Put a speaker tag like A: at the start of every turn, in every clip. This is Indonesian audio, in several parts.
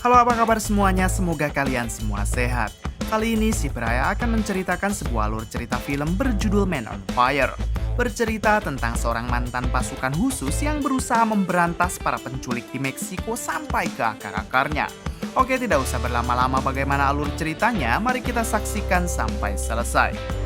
A: Halo, apa kabar semuanya? Semoga kalian semua sehat. Kali ini si Braya akan menceritakan sebuah alur cerita film berjudul Man on Fire. Bercerita tentang seorang mantan pasukan khusus yang berusaha memberantas para penculik di Meksiko sampai ke akar-akarnya. Oke, tidak usah berlama-lama bagaimana alur ceritanya, mari kita saksikan sampai selesai.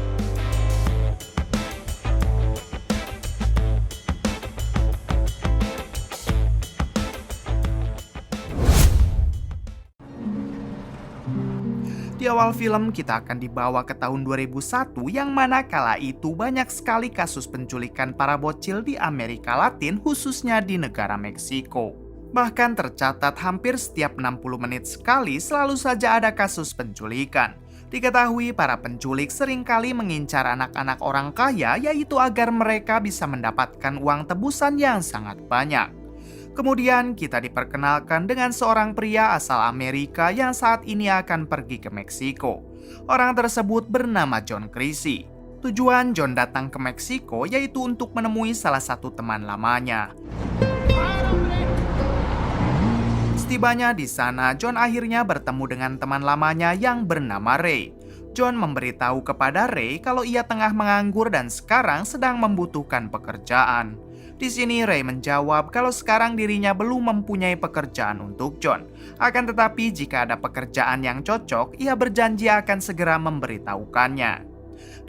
A: Di awal film kita akan dibawa ke tahun 2001 yang mana kala itu banyak sekali kasus penculikan para bocil di Amerika Latin khususnya di negara Meksiko. Bahkan tercatat hampir setiap 60 menit sekali selalu saja ada kasus penculikan. Diketahui para penculik seringkali mengincar anak-anak orang kaya yaitu agar mereka bisa mendapatkan uang tebusan yang sangat banyak. Kemudian kita diperkenalkan dengan seorang pria asal Amerika yang saat ini akan pergi ke Meksiko. Orang tersebut bernama John Creasy. Tujuan John datang ke Meksiko yaitu untuk menemui salah satu teman lamanya. Setibanya di sana, John akhirnya bertemu dengan teman lamanya yang bernama Ray. John memberitahu kepada Ray kalau ia tengah menganggur dan sekarang sedang membutuhkan pekerjaan. Di sini Ray menjawab kalau sekarang dirinya belum mempunyai pekerjaan untuk John. Akan tetapi jika ada pekerjaan yang cocok, ia berjanji akan segera memberitahukannya.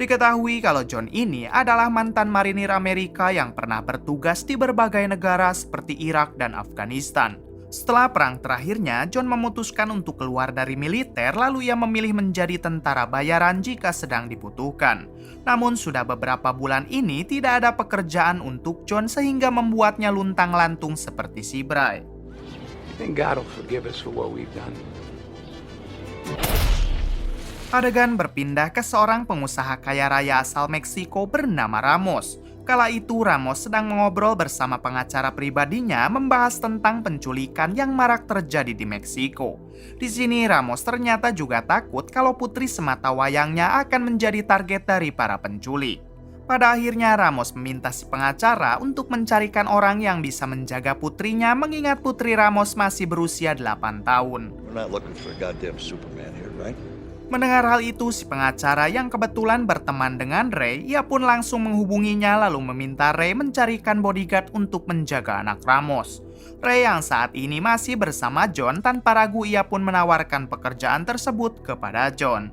A: Diketahui kalau John ini adalah mantan marinir Amerika yang pernah bertugas di berbagai negara seperti Irak dan Afghanistan. Setelah perang terakhirnya, John memutuskan untuk keluar dari militer lalu ia memilih menjadi tentara bayaran jika sedang dibutuhkan. Namun sudah beberapa bulan ini tidak ada pekerjaan untuk John sehingga membuatnya luntang-lantung seperti si Bray. Adegan berpindah ke seorang pengusaha kaya raya asal Meksiko bernama Ramos. Kala itu Ramos sedang mengobrol bersama pengacara pribadinya membahas tentang penculikan yang marak terjadi di Meksiko. Di sini Ramos ternyata juga takut kalau putri semata wayangnya akan menjadi target dari para penculik. Pada akhirnya Ramos meminta si pengacara untuk mencarikan orang yang bisa menjaga putrinya mengingat putri Ramos masih berusia 8 tahun. Mendengar hal itu, si pengacara yang kebetulan berteman dengan Ray, ia pun langsung menghubunginya lalu meminta Ray mencarikan bodyguard untuk menjaga anak Ramos. Ray yang saat ini masih bersama John tanpa ragu ia pun menawarkan pekerjaan tersebut kepada John.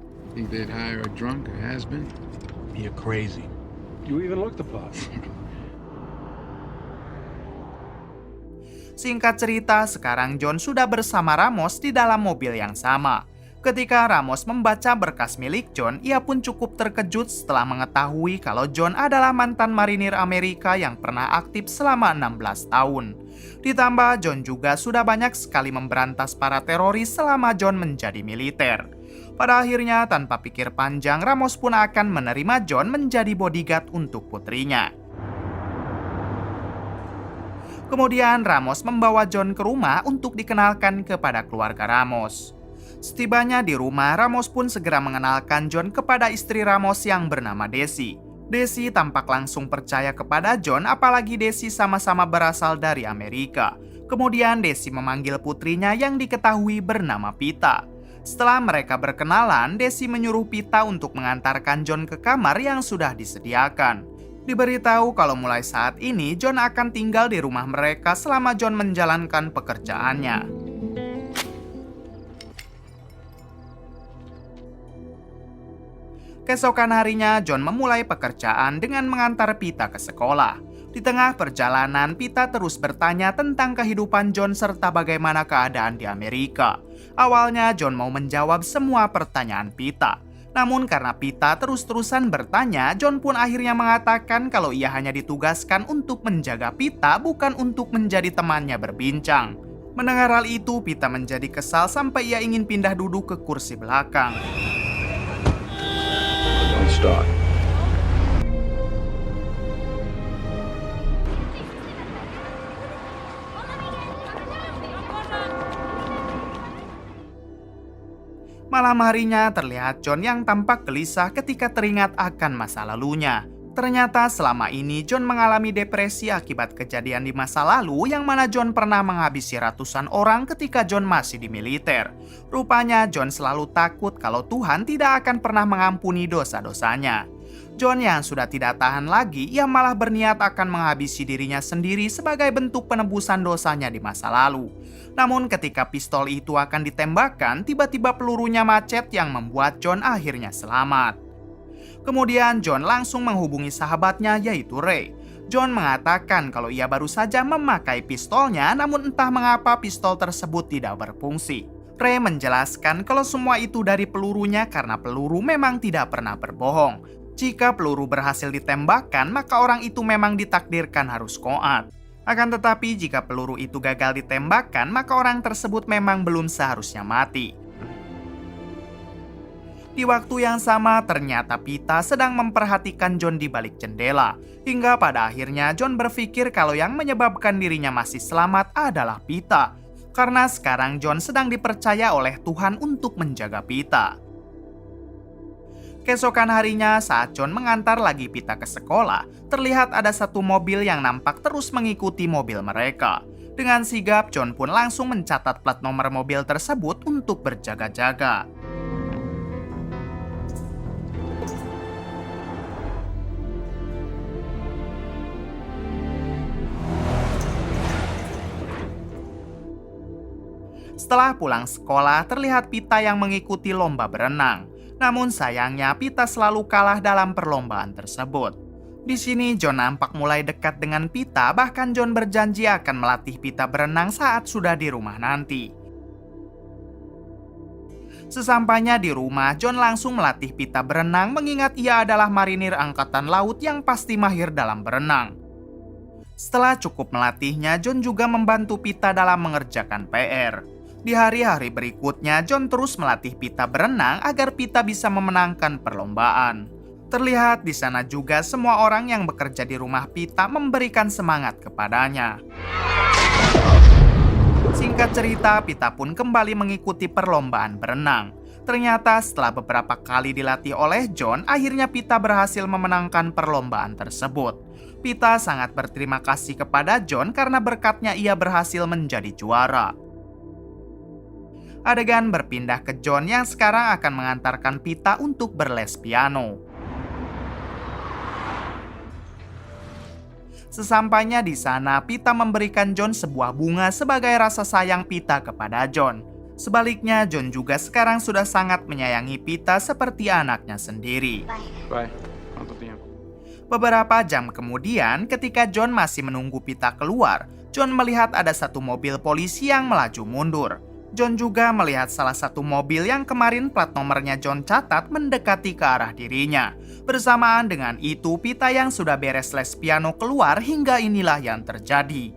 A: Singkat cerita, sekarang John sudah bersama Ramos di dalam mobil yang sama. Ketika Ramos membaca berkas milik John, ia pun cukup terkejut setelah mengetahui kalau John adalah mantan marinir Amerika yang pernah aktif selama 16 tahun. Ditambah John juga sudah banyak sekali memberantas para teroris selama John menjadi militer. Pada akhirnya, tanpa pikir panjang, Ramos pun akan menerima John menjadi bodyguard untuk putrinya. Kemudian Ramos membawa John ke rumah untuk dikenalkan kepada keluarga Ramos. Setibanya di rumah, Ramos pun segera mengenalkan John kepada istri Ramos yang bernama Desi. Desi tampak langsung percaya kepada John, apalagi Desi sama-sama berasal dari Amerika. Kemudian Desi memanggil putrinya yang diketahui bernama Pita. Setelah mereka berkenalan, Desi menyuruh Pita untuk mengantarkan John ke kamar yang sudah disediakan. Diberitahu kalau mulai saat ini John akan tinggal di rumah mereka selama John menjalankan pekerjaannya. Keesokan harinya, John memulai pekerjaan dengan mengantar Pita ke sekolah. Di tengah perjalanan, Pita terus bertanya tentang kehidupan John serta bagaimana keadaan di Amerika. Awalnya, John mau menjawab semua pertanyaan Pita. Namun karena Pita terus-terusan bertanya, John pun akhirnya mengatakan kalau ia hanya ditugaskan untuk menjaga Pita, bukan untuk menjadi temannya berbincang. Mendengar hal itu, Pita menjadi kesal sampai ia ingin pindah duduk ke kursi belakang. Malam harinya terlihat John yang tampak gelisah ketika teringat akan masa lalunya. Ternyata selama ini John mengalami depresi akibat kejadian di masa lalu yang mana John pernah menghabisi ratusan orang ketika John masih di militer. Rupanya John selalu takut kalau Tuhan tidak akan pernah mengampuni dosa-dosanya. John yang sudah tidak tahan lagi, ia malah berniat akan menghabisi dirinya sendiri sebagai bentuk penebusan dosanya di masa lalu. Namun ketika pistol itu akan ditembakkan, tiba-tiba pelurunya macet yang membuat John akhirnya selamat. Kemudian John langsung menghubungi sahabatnya yaitu Ray. John mengatakan kalau ia baru saja memakai pistolnya, namun entah mengapa pistol tersebut tidak berfungsi. Ray menjelaskan kalau semua itu dari pelurunya karena peluru memang tidak pernah berbohong. Jika peluru berhasil ditembakkan, maka orang itu memang ditakdirkan harus koat. Akan tetapi jika peluru itu gagal ditembakkan, maka orang tersebut memang belum seharusnya mati. Di waktu yang sama, ternyata Pita sedang memperhatikan John di balik jendela. Hingga pada akhirnya John berpikir kalau yang menyebabkan dirinya masih selamat adalah Pita. Karena sekarang John sedang dipercaya oleh Tuhan untuk menjaga Pita. Keesokan harinya saat John mengantar lagi Pita ke sekolah, terlihat ada satu mobil yang nampak terus mengikuti mobil mereka. Dengan sigap, John pun langsung mencatat plat nomor mobil tersebut untuk berjaga-jaga. Setelah pulang sekolah, terlihat Pita yang mengikuti lomba berenang. Namun sayangnya Pita selalu kalah dalam perlombaan tersebut. Di sini John nampak mulai dekat dengan Pita, bahkan John berjanji akan melatih Pita berenang saat sudah di rumah nanti. Sesampainya di rumah, John langsung melatih Pita berenang mengingat ia adalah marinir angkatan laut yang pasti mahir dalam berenang. Setelah cukup melatihnya, John juga membantu Pita dalam mengerjakan PR. Di hari-hari berikutnya, John terus melatih Pita berenang agar Pita bisa memenangkan perlombaan. Terlihat di sana juga semua orang yang bekerja di rumah Pita memberikan semangat kepadanya. Singkat cerita, Pita pun kembali mengikuti perlombaan berenang. Ternyata setelah beberapa kali dilatih oleh John, akhirnya Pita berhasil memenangkan perlombaan tersebut. Pita sangat berterima kasih kepada John karena berkatnya ia berhasil menjadi juara. Adegan berpindah ke John yang sekarang akan mengantarkan Pita untuk berles piano. Sesampainya di sana, Pita memberikan John sebuah bunga sebagai rasa sayang Pita kepada John. Sebaliknya, John juga sekarang sudah sangat menyayangi Pita seperti anaknya sendiri.
B: Bye. Untuk dia.
A: Beberapa jam kemudian, ketika John masih menunggu Pita keluar, John melihat ada satu mobil polisi yang melaju mundur. John juga melihat salah satu mobil yang kemarin plat nomornya John catat mendekati ke arah dirinya. Bersamaan dengan itu, Pita yang sudah beres les piano keluar hingga inilah yang terjadi.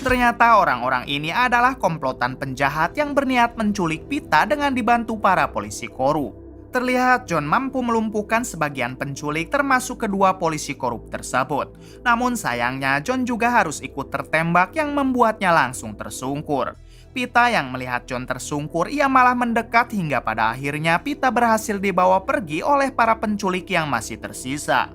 A: Ternyata orang-orang ini adalah komplotan penjahat yang berniat menculik Pita dengan dibantu para polisi korup. Terlihat John mampu melumpuhkan sebagian penculik termasuk kedua polisi korup tersebut. Namun sayangnya John juga harus ikut tertembak yang membuatnya langsung tersungkur. Pita yang melihat John tersungkur, ia malah mendekat hingga pada akhirnya Pita berhasil dibawa pergi oleh para penculik yang masih tersisa.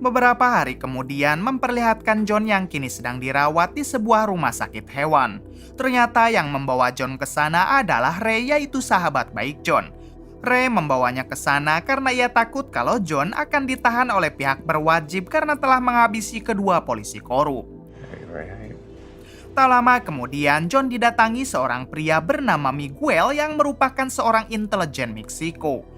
A: Beberapa hari kemudian memperlihatkan John yang kini sedang dirawat di sebuah rumah sakit hewan. Ternyata yang membawa John ke sana adalah Ray, yaitu sahabat baik John. Ray membawanya ke sana karena ia takut kalau John akan ditahan oleh pihak berwajib karena telah menghabisi kedua polisi korup. Tak lama kemudian, John didatangi seorang pria bernama Miguel yang merupakan seorang intelijen Meksiko.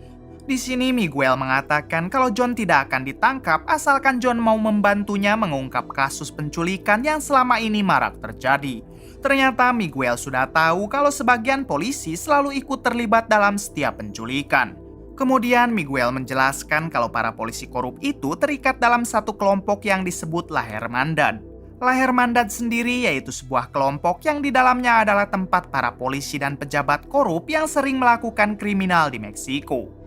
A: Di sini Miguel mengatakan kalau John tidak akan ditangkap asalkan John mau membantunya mengungkap kasus penculikan yang selama ini marak terjadi. Ternyata Miguel sudah tahu kalau sebagian polisi selalu ikut terlibat dalam setiap penculikan. Kemudian Miguel menjelaskan kalau para polisi korup itu terikat dalam satu kelompok yang disebut La Hermandad. La Hermandad sendiri yaitu sebuah kelompok yang di dalamnya adalah tempat para polisi dan pejabat korup yang sering melakukan kriminal di Meksiko.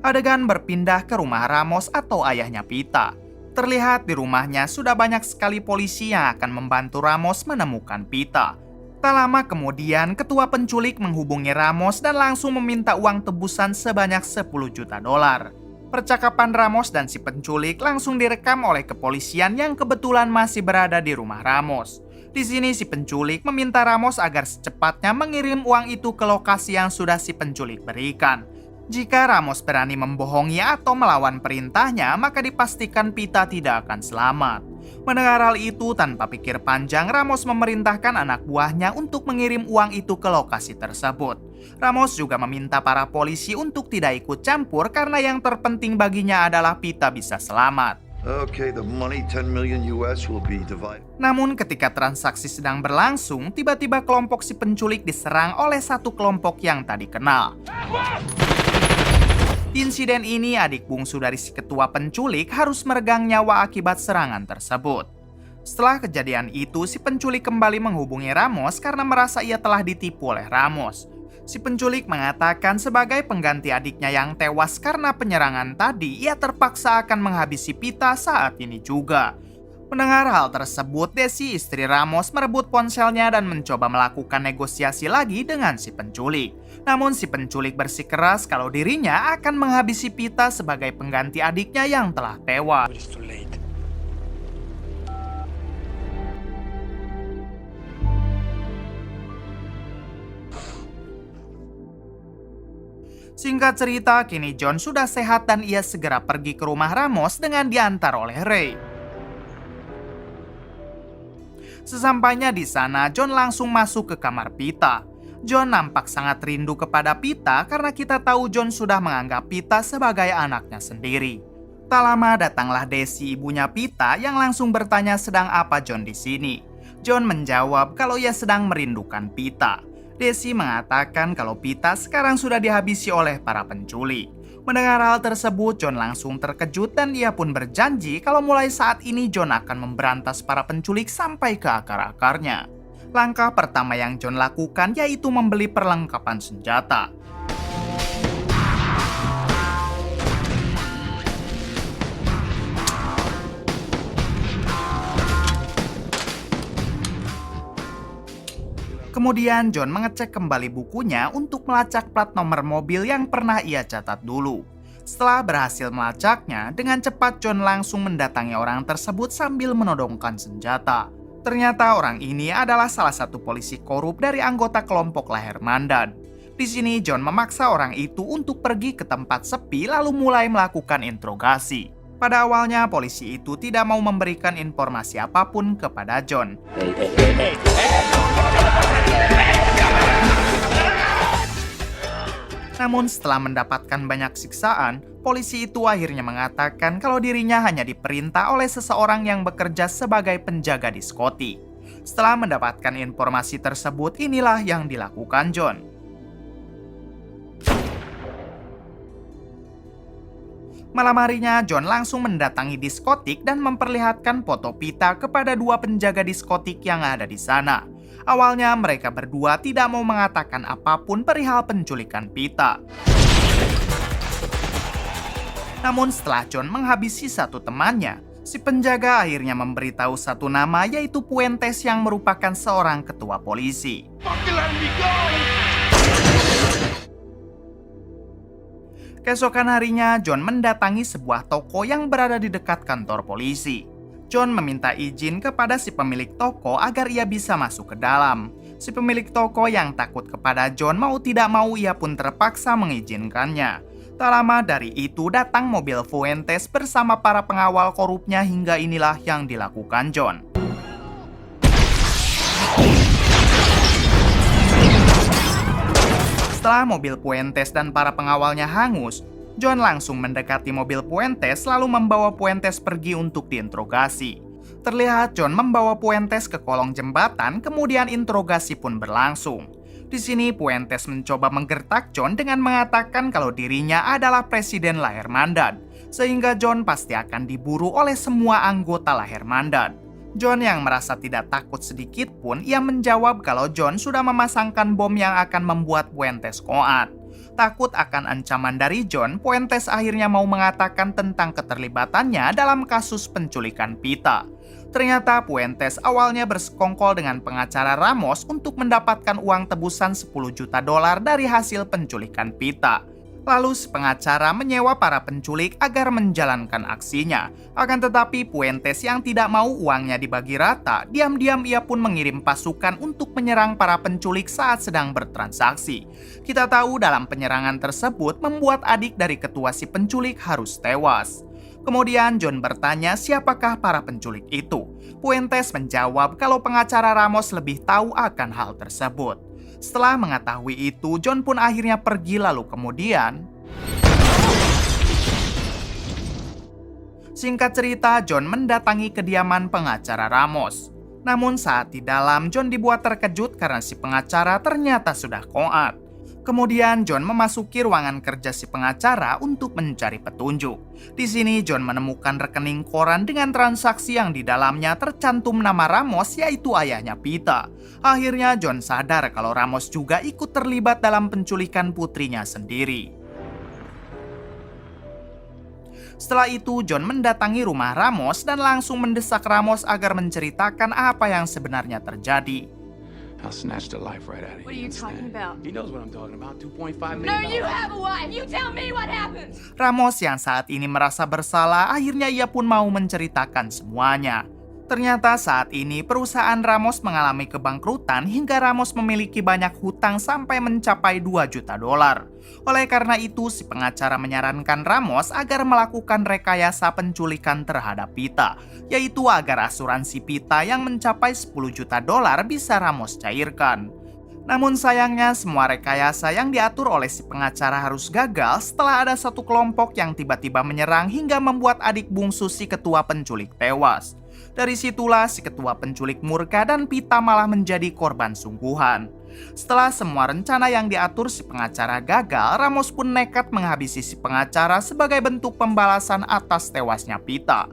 A: Adegan berpindah ke rumah Ramos atau ayahnya Pita. Terlihat di rumahnya sudah banyak sekali polisi yang akan membantu Ramos menemukan Pita. Tak lama kemudian, ketua penculik menghubungi Ramos dan langsung meminta uang tebusan sebanyak 10 juta dolar. Percakapan Ramos dan si penculik langsung direkam oleh kepolisian yang kebetulan masih berada di rumah Ramos. Di sini si penculik meminta Ramos agar secepatnya mengirim uang itu ke lokasi yang sudah si penculik berikan. Jika Ramos berani membohongi atau melawan perintahnya, maka dipastikan Pita tidak akan selamat. Mendengar hal itu, tanpa pikir panjang, Ramos memerintahkan anak buahnya untuk mengirim uang itu ke lokasi tersebut. Ramos juga meminta para polisi untuk tidak ikut campur karena yang terpenting baginya adalah Pita bisa selamat.
C: Okay, the money, 10 million US, will be divided.
A: Namun ketika transaksi sedang berlangsung, tiba-tiba kelompok si penculik diserang oleh satu kelompok yang tak dikenal. Di insiden ini, adik bungsu dari si ketua penculik harus meregang nyawa akibat serangan tersebut. Setelah kejadian itu, si penculik kembali menghubungi Ramos karena merasa ia telah ditipu oleh Ramos. Si penculik mengatakan sebagai pengganti adiknya yang tewas karena penyerangan tadi, ia terpaksa akan menghabisi Pita saat ini juga. Mendengar hal tersebut, Desi, istri Ramos, merebut ponselnya dan mencoba melakukan negosiasi lagi dengan si penculik. Namun si penculik bersikeras kalau dirinya akan menghabisi Pita sebagai pengganti adiknya yang telah tewas. Singkat cerita, kini John sudah sehat dan ia segera pergi ke rumah Ramos dengan diantar oleh Ray. Sesampainya di sana, John langsung masuk ke kamar Pita. John nampak sangat rindu kepada Pita karena kita tahu John sudah menganggap Pita sebagai anaknya sendiri. Tak lama datanglah Desi, ibunya Pita, yang langsung bertanya sedang apa John di sini. John menjawab kalau ia sedang merindukan Pita. Desi mengatakan kalau Pita sekarang sudah dihabisi oleh para penculik. Mendengar hal tersebut, John langsung terkejut dan ia pun berjanji kalau mulai saat ini John akan memberantas para penculik sampai ke akar-akarnya. Langkah pertama yang John lakukan yaitu membeli perlengkapan senjata. Kemudian John mengecek kembali bukunya untuk melacak plat nomor mobil yang pernah ia catat dulu. Setelah berhasil melacaknya, dengan cepat John langsung mendatangi orang tersebut sambil menodongkan senjata. Ternyata orang ini adalah salah satu polisi korup dari anggota kelompok Leher Mandan. Di sini John memaksa orang itu untuk pergi ke tempat sepi lalu mulai melakukan interogasi. Pada awalnya polisi itu tidak mau memberikan informasi apapun kepada John. Namun setelah mendapatkan banyak siksaan, polisi itu akhirnya mengatakan kalau dirinya hanya diperintah oleh seseorang yang bekerja sebagai penjaga diskotik. Setelah mendapatkan informasi tersebut, inilah yang dilakukan John. Malam harinya, John langsung mendatangi diskotik dan memperlihatkan foto Pita kepada dua penjaga diskotik yang ada di sana. Awalnya mereka berdua tidak mau mengatakan apapun perihal penculikan Pita. Namun setelah John menghabisi satu temannya, si penjaga akhirnya memberitahu satu nama yaitu Puentes yang merupakan seorang ketua polisi. Keesokan harinya, John mendatangi sebuah toko yang berada di dekat kantor polisi. John meminta izin kepada si pemilik toko agar ia bisa masuk ke dalam. Si pemilik toko yang takut kepada John mau tidak mau ia pun terpaksa mengizinkannya. Tak lama dari itu datang mobil Fuentes bersama para pengawal korupnya hingga inilah yang dilakukan John. Setelah mobil Puentes dan para pengawalnya hangus, John langsung mendekati mobil Puentes lalu membawa Puentes pergi untuk diinterogasi. Terlihat John membawa Puentes ke kolong jembatan, kemudian interogasi pun berlangsung. Di sini Puentes mencoba menggertak John dengan mengatakan kalau dirinya adalah presiden Leher Mandan, sehingga John pasti akan diburu oleh semua anggota Leher Mandan. John yang merasa tidak takut sedikit pun, ia menjawab kalau John sudah memasangkan bom yang akan membuat Puentes koat. Takut akan ancaman dari John, Puentes akhirnya mau mengatakan tentang keterlibatannya dalam kasus penculikan Pita. Ternyata Puentes awalnya bersekongkol dengan pengacara Ramos untuk mendapatkan uang tebusan $10 juta dari hasil penculikan Pita. Lalu si pengacara menyewa para penculik agar menjalankan aksinya. Akan tetapi Puentes yang tidak mau uangnya dibagi rata, diam-diam ia pun mengirim pasukan untuk menyerang para penculik saat sedang bertransaksi. Kita tahu dalam penyerangan tersebut membuat adik dari ketua si penculik harus tewas. Kemudian John bertanya siapakah para penculik itu. Puentes menjawab kalau pengacara Ramos lebih tahu akan hal tersebut. Setelah mengetahui itu, John pun akhirnya pergi lalu kemudian... Singkat cerita, John mendatangi kediaman pengacara Ramos. Namun saat di dalam, John dibuat terkejut karena si pengacara ternyata sudah koat. Kemudian John memasuki ruangan kerja si pengacara untuk mencari petunjuk. Di sini John menemukan rekening koran dengan transaksi yang di dalamnya tercantum nama Ramos, yaitu ayahnya Pita. Akhirnya John sadar kalau Ramos juga ikut terlibat dalam penculikan putrinya sendiri. Setelah itu John mendatangi rumah Ramos dan langsung mendesak Ramos agar menceritakan apa yang sebenarnya terjadi.
B: I'll snatch the life right out of him.
D: What are you talking about?
B: He knows what I'm talking about. $2.5 million.
D: No, you have a wife. You tell me what happened.
A: Ramos yang saat ini merasa bersalah, akhirnya ia pun mau menceritakan semuanya. Ternyata saat ini perusahaan Ramos mengalami kebangkrutan hingga Ramos memiliki banyak hutang sampai mencapai $2 juta. Oleh karena itu, si pengacara menyarankan Ramos agar melakukan rekayasa penculikan terhadap Pita, yaitu agar asuransi Pita yang mencapai $10 juta bisa Ramos cairkan. Namun sayangnya semua rekayasa yang diatur oleh si pengacara harus gagal setelah ada satu kelompok yang tiba-tiba menyerang hingga membuat adik bungsu si ketua penculik tewas. Dari situlah si ketua penculik murka dan Pita malah menjadi korban sungguhan. Setelah semua rencana yang diatur si pengacara gagal, Ramos pun nekat menghabisi si pengacara sebagai bentuk pembalasan atas tewasnya Pita.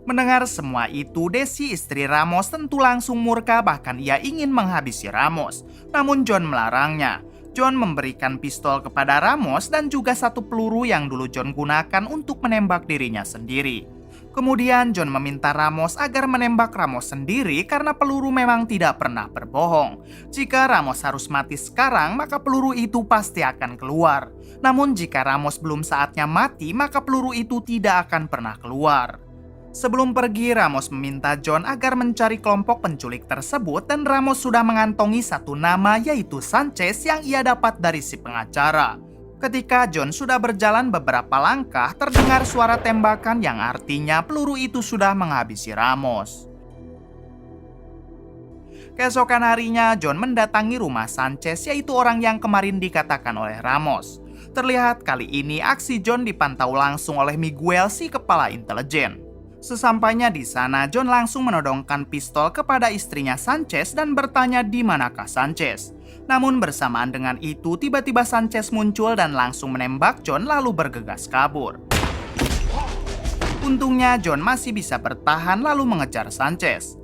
A: Mendengar semua itu, Desi istri Ramos tentu langsung murka, bahkan ia ingin menghabisi Ramos. Namun John melarangnya. John memberikan pistol kepada Ramos dan juga satu peluru yang dulu John gunakan untuk menembak dirinya sendiri. Kemudian John meminta Ramos agar menembak Ramos sendiri karena peluru memang tidak pernah berbohong. Jika Ramos harus mati sekarang, maka peluru itu pasti akan keluar. Namun jika Ramos belum saatnya mati, maka peluru itu tidak akan pernah keluar. Sebelum pergi, Ramos meminta John agar mencari kelompok penculik tersebut dan Ramos sudah mengantongi satu nama, yaitu Sanchez yang ia dapat dari si pengacara. Ketika John sudah berjalan beberapa langkah, terdengar suara tembakan yang artinya peluru itu sudah menghabisi Ramos. Keesokan harinya, John mendatangi rumah Sanchez, yaitu orang yang kemarin dikatakan oleh Ramos. Terlihat kali ini aksi John dipantau langsung oleh Miguel, si kepala intelijen. Sesampainya di sana, John langsung menodongkan pistol kepada istrinya Sanchez dan bertanya di manakah Sanchez. Namun bersamaan dengan itu, tiba-tiba Sanchez muncul dan langsung menembak John lalu bergegas kabur. Untungnya John masih bisa bertahan lalu mengejar Sanchez.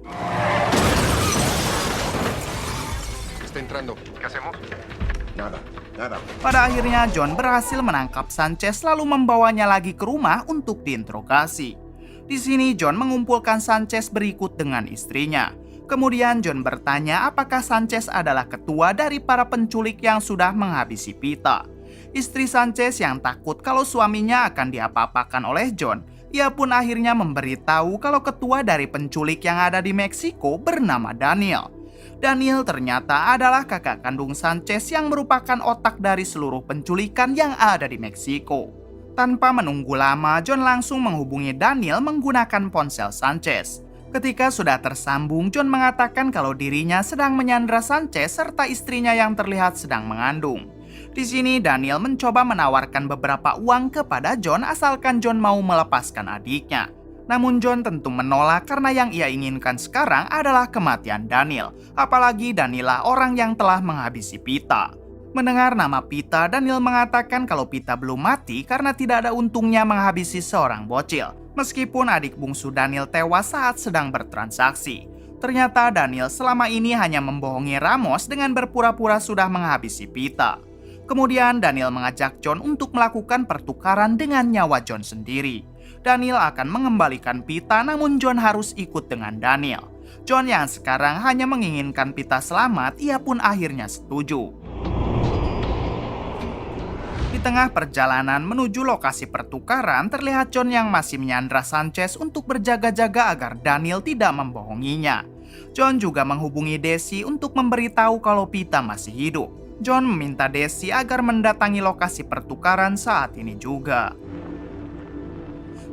A: Pada akhirnya John berhasil menangkap Sanchez lalu membawanya lagi ke rumah untuk diinterogasi. Di sini John mengumpulkan Sanchez berikut dengan istrinya. Kemudian John bertanya apakah Sanchez adalah ketua dari para penculik yang sudah menghabisi Pita. Istri Sanchez yang takut kalau suaminya akan diapa-apakan oleh John, ia pun akhirnya memberitahu kalau ketua dari penculik yang ada di Meksiko bernama Daniel. Daniel ternyata adalah kakak kandung Sanchez yang merupakan otak dari seluruh penculikan yang ada di Meksiko. Tanpa menunggu lama, John langsung menghubungi Daniel menggunakan ponsel Sanchez. Ketika sudah tersambung, John mengatakan kalau dirinya sedang menyandra Sanchez serta istrinya yang terlihat sedang mengandung. Di sini Daniel mencoba menawarkan beberapa uang kepada John asalkan John mau melepaskan adiknya. Namun John tentu menolak karena yang ia inginkan sekarang adalah kematian Daniel. Apalagi Daniel orang yang telah menghabisi Pita. Mendengar nama Pita, Daniel mengatakan kalau Pita belum mati karena tidak ada untungnya menghabisi seorang bocil. Meskipun adik bungsu Daniel tewas saat sedang bertransaksi. Ternyata Daniel selama ini hanya membohongi Ramos dengan berpura-pura sudah menghabisi Pita. Kemudian Daniel mengajak John untuk melakukan pertukaran dengan nyawa John sendiri. Daniel akan mengembalikan Pita, namun John harus ikut dengan Daniel. John yang sekarang hanya menginginkan Pita selamat, ia pun akhirnya setuju. Di tengah perjalanan menuju lokasi pertukaran, terlihat John yang masih menyandra Sanchez untuk berjaga-jaga agar Daniel tidak membohonginya. John juga menghubungi Desi untuk memberitahu kalau Pita masih hidup. John meminta Desi agar mendatangi lokasi pertukaran saat ini juga.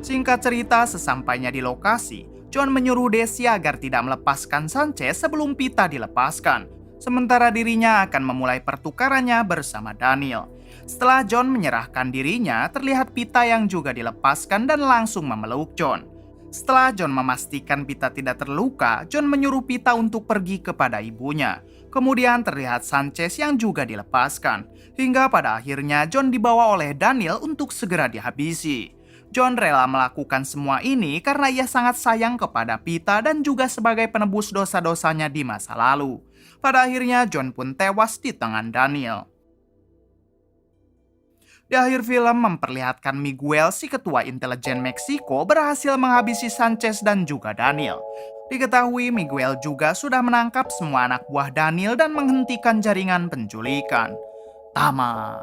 A: Singkat cerita, sesampainya di lokasi, John menyuruh Desi agar tidak melepaskan Sanchez sebelum Pita dilepaskan. Sementara dirinya akan memulai pertukarannya bersama Daniel. Setelah John menyerahkan dirinya, terlihat Pita yang juga dilepaskan dan langsung memeluk John. Setelah John memastikan Pita tidak terluka, John menyuruh Pita untuk pergi kepada ibunya. Kemudian terlihat Sanchez yang juga dilepaskan. Hingga pada akhirnya John dibawa oleh Daniel untuk segera dihabisi. John rela melakukan semua ini karena ia sangat sayang kepada Pita dan juga sebagai penebus dosa-dosanya di masa lalu. Pada akhirnya John pun tewas di tangan Daniel. Di akhir film memperlihatkan Miguel, si ketua intelijen Meksiko, berhasil menghabisi Sanchez dan juga Daniel. Diketahui Miguel juga sudah menangkap semua anak buah Daniel dan menghentikan jaringan penculikan. Tamat.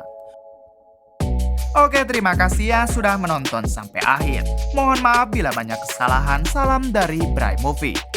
A: Oke, terima kasih ya sudah menonton sampai akhir. Mohon maaf bila banyak kesalahan. Salam dari Bray Movie.